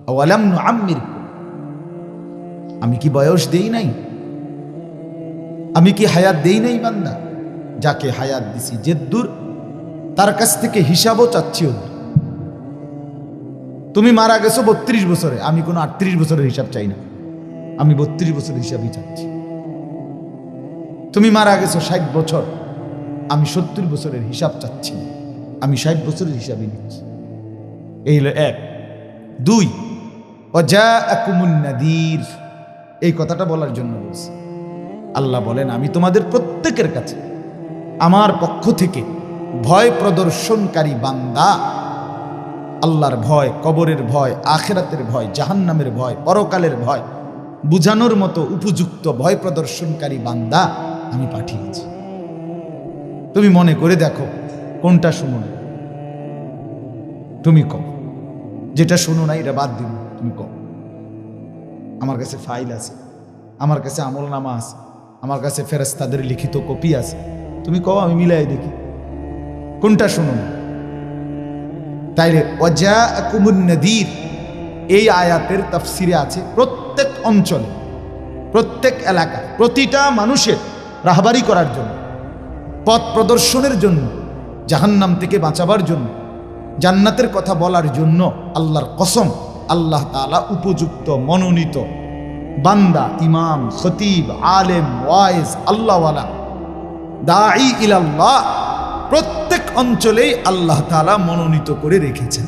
আওয়ালাম নুআম্মিরকুম, আমি কি বয়স দেই নাই? আমি কি হায়াত দেই নাই বান্দা? যাকে হায়াত দিছি জেদ্দুর, তার কাছ থেকে হিসাবও চাচ্ছি ওদের। তুমি মারা গেছো 32 বছরে, আমি কোনো 38 বছরের হিসাব চাই না, আমি 32 বছরের হিসাবই চাচ্ছি। তুমি মারা গেছো 60 বছর, আমি 70 বছরের হিসাব চাচ্ছি না, আমি 60 বছরের হিসাবই নিচ্ছি। এই হলো এক। দুই, ওয়াজাআকুমুন নাযীর, এই কথাটা বলার জন্য বলছি। আল্লাহ বলেন আমি তোমাদের প্রত্যেকের কাছে আমার পক্ষ থেকে ভয় প্রদর্শনকারী বান্দা, আল্লাহর ভয়, কবরের ভয়, আখিরাতের ভয়, জাহান্নামের ভয়, পরকালের ভয় বুঝানোর মতো উপযুক্ত ভয় প্রদর্শনকারী বান্দা আমি পাঠিয়েছি। তুমি মনে করে দেখো কোনটা শুনো না, তুমি কও। যেটা শুনো না এটা বাদ দিব, তুমি কও। আমার কাছে ফাইল আছে, আমার কাছে আমলনামা আছে, আমার কাছে ফেরেশতাদের লিখিত কপি আছে, তুমি কও, আমি মিলাই দেখি কোনটা শুনো না। তাইলে ওয়াজাআকুমুন নাযীর এই আয়াতের তাফসিরে আছে প্রত্যেক অঞ্চলে, প্রত্যেক এলাকা, প্রতিটা মানুষের রাহবারি করার জন্য, পথ প্রদর্শনের জন্য, জাহান্নাম থেকে বাঁচাবার জন্য, জান্নাতের কথা বলার জন্য আল্লাহর কসম আল্লাহ তাআলা উপযুক্ত মনোনীত বান্দা, ইমাম, খতিব, আলেম, ওয়াইজ, আল্লাহওয়ালা, দাঈ ইলাল্লাহ প্রত্যেক অঞ্চলেই আল্লাহ তাআলা মনোনীত করে রেখেছেন।